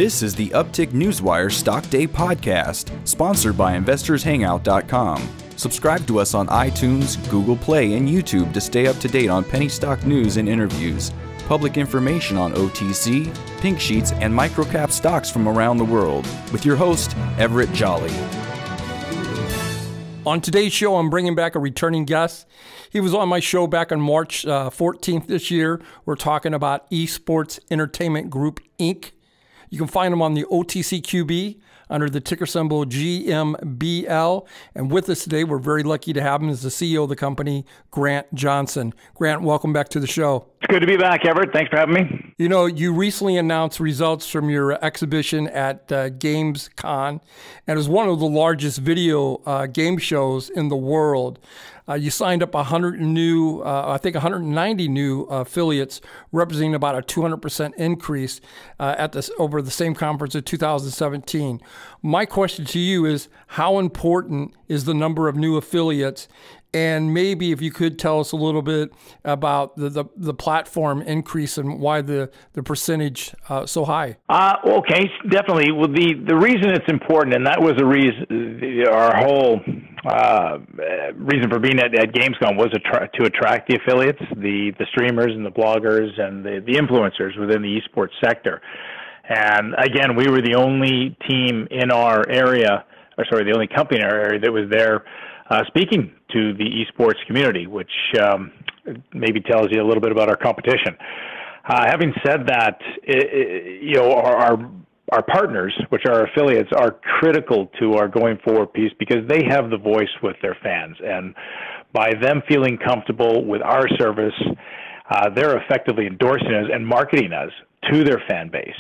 This is the Uptick Newswire Stock Day podcast, sponsored by InvestorsHangout.com. Subscribe to us on iTunes, Google Play, and YouTube to stay up to date on penny stock news and interviews, public information on OTC, pink sheets, and microcap stocks from around the world. With your host, Everett Jolly. On today's show, I'm bringing back a returning guest. He was on my show back on March 14th this year. We're talking about Esports Entertainment Group, Inc. You can find him on the OTCQB under the ticker symbol GMBL. And with us today, we're very lucky to have him as the CEO of the company, Grant Johnson. Grant, welcome back to the show. It's good to be back, Everett. Thanks for having me. You know, you recently announced results from your exhibition at GamesCon, and it was one of the largest video game shows in the world. You signed up 190 new affiliates, representing about a 200% increase over the same conference in 2017. My question to you is, how important is the number of new affiliates? And maybe if you could tell us a little bit about the platform increase and why the percentage so high. Okay, definitely. Well, the reason it's important, and that was the reason, our whole reason for being at Gamescom was to attract the affiliates, the streamers and the bloggers and the influencers within the esports sector. And again, we were the only team in our area, the only company in our area that was there speaking to the esports community, which maybe tells you a little bit about our competition. Having said that, our partners, which are affiliates, are critical to our going forward piece because they have the voice with their fans. And by them feeling comfortable with our service, they're effectively endorsing us and marketing us to their fan base.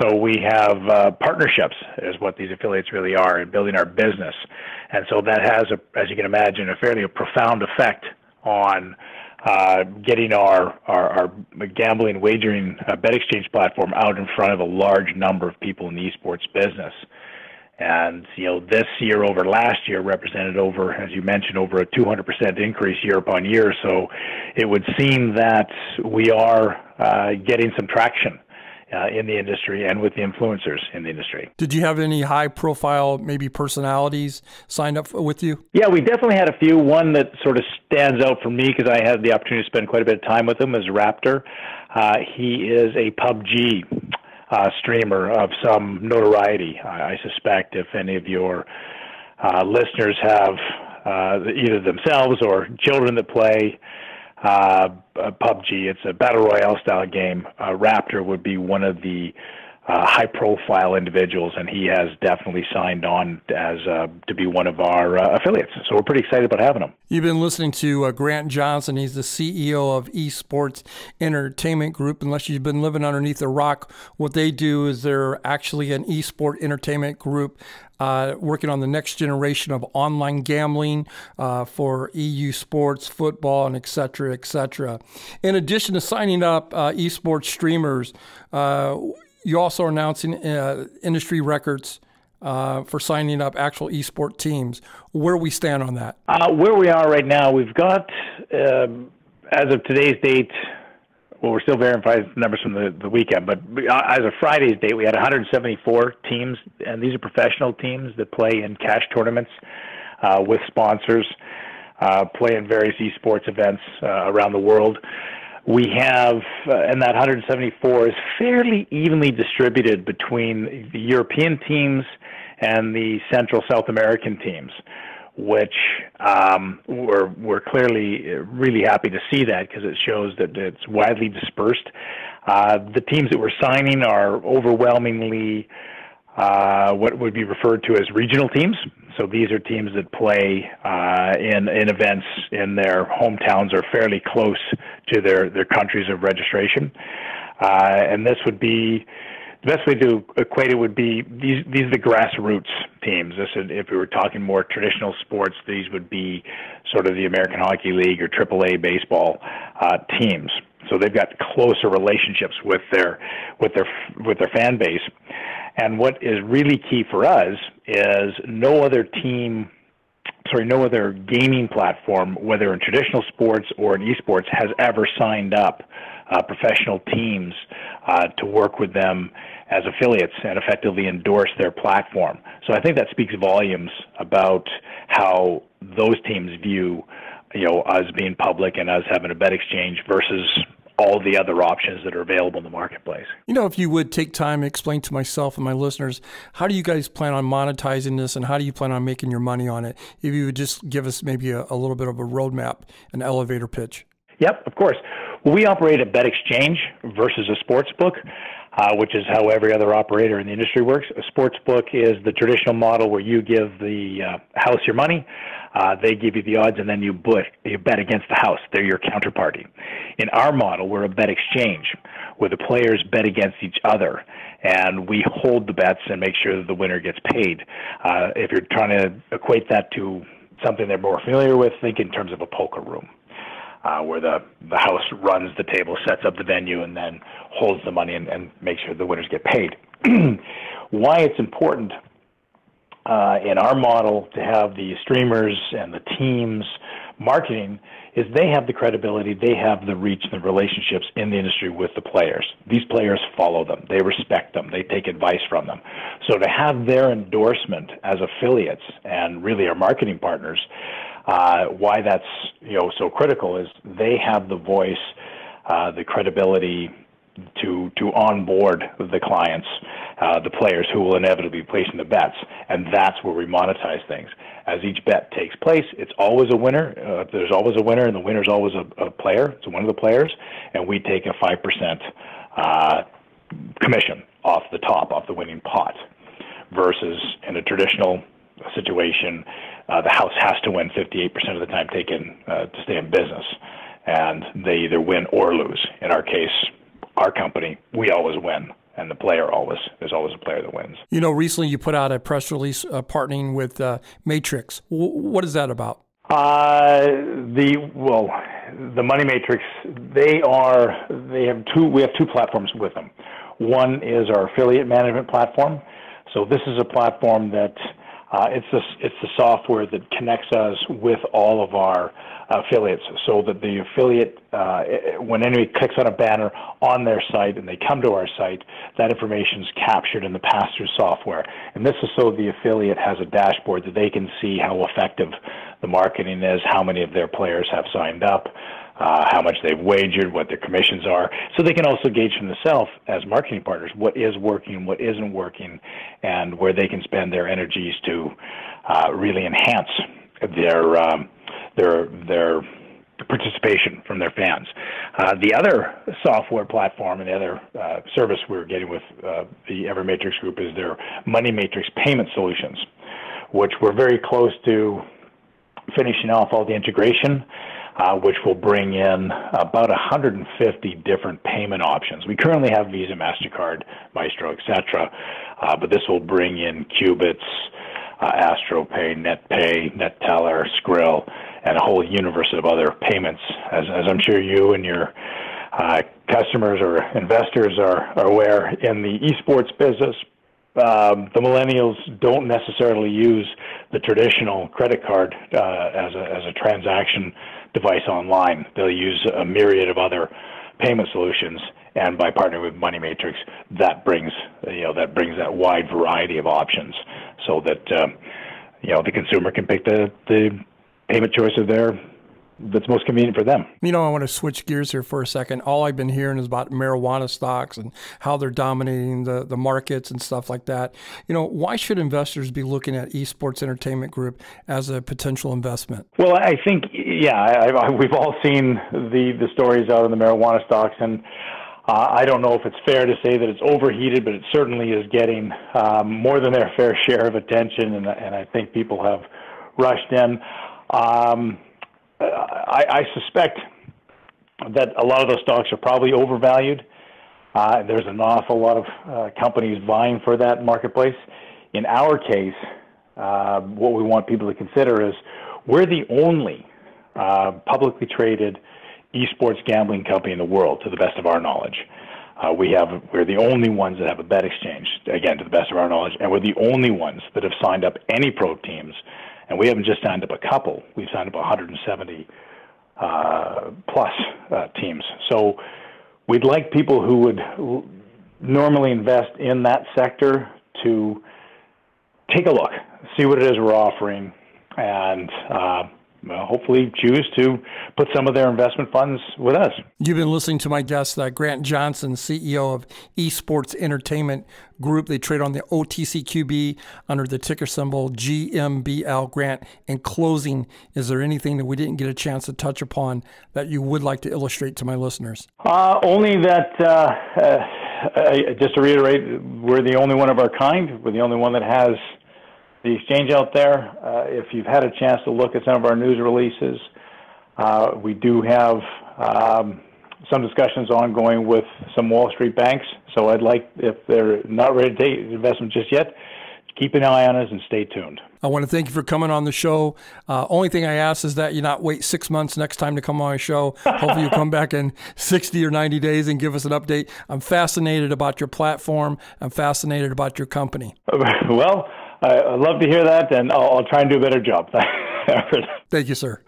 So we have partnerships, is what these affiliates really are, in building our business. And so that has, as you can imagine, a fairly profound effect on getting our gambling wagering bet exchange platform out in front of a large number of people in the esports business. And, this year over last year represented over, as you mentioned, over a 200% increase year upon year. So it would seem that we are getting some traction in the industry and with the influencers in the industry. Did you have any high-profile, maybe personalities signed up with you? Yeah, we definitely had a few. One that sort of stands out for me because I had the opportunity to spend quite a bit of time with him is Raptor. He is a PUBG streamer of some notoriety. I suspect if any of your listeners have either themselves or children that play PUBG, it's a battle royale style game. Raptor would be one of the high-profile individuals, and he has definitely signed on as to be one of our affiliates. So we're pretty excited about having him. You've been listening to Grant Johnson. He's the CEO of Esports Entertainment Group. Unless you've been living underneath a rock, what they do is they're actually an esport entertainment group working on the next generation of online gambling for EU sports, football, and et cetera, et cetera. In addition to signing up esports streamers, you also are announcing industry records for signing up actual esport teams. Where do we stand on that? Where we are right now, we've got, as of today's date, well, we're still verifying numbers from the weekend, but as of Friday's date, we had 174 teams, and these are professional teams that play in cash tournaments with sponsors, play in various esports events around the world. We have, and that 174 is fairly evenly distributed between the European teams and the Central South American teams, which we're clearly really happy to see that because it shows that it's widely dispersed. The teams that we're signing are overwhelmingly what would be referred to as regional teams. So these are teams that play in events in their hometowns or fairly close to their countries of registration. And this would be, the best way to equate it would be, these are the grassroots teams. If we were talking more traditional sports, these would be sort of the American Hockey League or AAA baseball teams. So they've got closer relationships with their fan base. And what is really key for us is no other gaming platform, whether in traditional sports or in esports, has ever signed up professional teams to work with them as affiliates and effectively endorse their platform. So I think that speaks volumes about how those teams view, us being public and us having a bet exchange versus all the other options that are available in the marketplace. If you would take time to explain to myself and my listeners, how do you guys plan on monetizing this, and how do you plan on making your money on it? If you would just give us maybe a little bit of a roadmap, an elevator pitch. Yep, of course. Well, we operate a bet exchange versus a sports book, which is how every other operator in the industry works. A sports book is the traditional model where you give the house your money, they give you the odds, and then you bet against the house. They're your counterparty. In our model, we're a bet exchange where the players bet against each other, and we hold the bets and make sure that the winner gets paid. If you're trying to equate that to something they're more familiar with, think in terms of a poker room. Where the house runs the table, sets up the venue, and then holds the money and makes sure the winners get paid. Why it's important in our model to have the streamers and the teams marketing is they have the credibility, they have the reach and the relationships in the industry with the players. These players follow them, they respect them, they take advice from them. So to have their endorsement as affiliates and really our marketing partners, why that's so critical is they have the voice, the credibility to onboard the clients, the players who will inevitably be placing the bets, and that's where we monetize things. As each bet takes place, it's always a winner. There's always a winner, and the winner's always a player. It's one of the players, and we take a 5% commission off the top, off the winning pot, versus in a traditional situation, the house has to win 58% of the time taken to stay in business, and they either win or lose. In our case, our company, we always win, and the player there's always a player that wins. Recently you put out a press release partnering with Matrix. What is that about? The Money Matrix, we have two platforms with them. One is our affiliate management platform. So this is a platform that it's the software that connects us with all of our affiliates, so that the affiliate, when anybody clicks on a banner on their site and they come to our site, that information is captured in the pass-through software. And this is so the affiliate has a dashboard that they can see how effective the marketing is, how many of their players have signed up, how much they've wagered, what their commissions are. So they can also gauge from themselves as marketing partners what is working, what isn't working, and where they can spend their energies to really enhance their participation from their fans. The other software platform and the other service we're getting with the EverMatrix Group is their Money Matrix Payment Solutions, which we're very close to finishing off all the integration, which will bring in about 150 different payment options. We currently have Visa, MasterCard, Maestro, etc., but this will bring in Qubits, AstroPay, NetPay, NetTeller, Skrill, and a whole universe of other payments. As I'm sure you and your customers or investors are aware, in the esports business, the millennials don't necessarily use the traditional credit card as a transaction device online. They'll use a myriad of other payment solutions, and by partnering with Money Matrix, that brings that wide variety of options, so that the consumer can pick the payment choice that's most convenient for them. I want to switch gears here for a second. All I've been hearing is about marijuana stocks and how they're dominating the markets and stuff like that. Why should investors be looking at Esports Entertainment Group as a potential investment? Well, I think, we've all seen the stories out in the marijuana stocks, and I don't know if it's fair to say that it's overheated, but it certainly is getting more than their fair share of attention, and I think people have rushed in. I suspect that a lot of those stocks are probably overvalued. There's an awful lot of companies vying for that marketplace. In our case, what we want people to consider is we're the only publicly traded esports gambling company in the world, to the best of our knowledge. We're the only ones that have a bet exchange, again, to the best of our knowledge, and we're the only ones that have signed up any pro teams. And we haven't just signed up a couple. We've signed up 170 plus teams. So we'd like people who would normally invest in that sector to take a look, see what it is we're offering, and hopefully choose to put some of their investment funds with us. You've been listening to my guest, Grant Johnson, CEO of Esports Entertainment Group. They trade on the OTCQB under the ticker symbol GMBL. Grant, in closing, is there anything that we didn't get a chance to touch upon that you would like to illustrate to my listeners? Only that, just to reiterate, we're the only one of our kind. We're the only one that has the exchange out there. If you've had a chance to look at some of our news releases, we do have some discussions ongoing with some Wall Street banks. So I'd like, if they're not ready to take investment just yet, keep an eye on us and stay tuned. I want to thank you for coming on the show. Only thing I ask is that you not wait 6 months next time to come on my show. Hopefully you'll come back in 60 or 90 days and give us an update. I'm fascinated about your platform. I'm fascinated about your company. Well, I'd love to hear that, and I'll try and do a better job. Thank you, sir.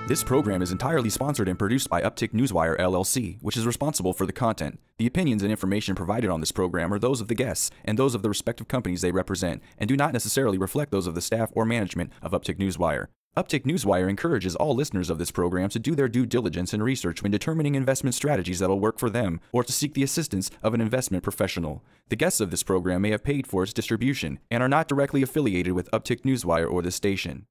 This program is entirely sponsored and produced by Uptick Newswire, LLC, which is responsible for the content. The opinions and information provided on this program are those of the guests and those of the respective companies they represent, and do not necessarily reflect those of the staff or management of Uptick Newswire. Uptick Newswire encourages all listeners of this program to do their due diligence and research when determining investment strategies that will work for them, or to seek the assistance of an investment professional. The guests of this program may have paid for its distribution and are not directly affiliated with Uptick Newswire or this station.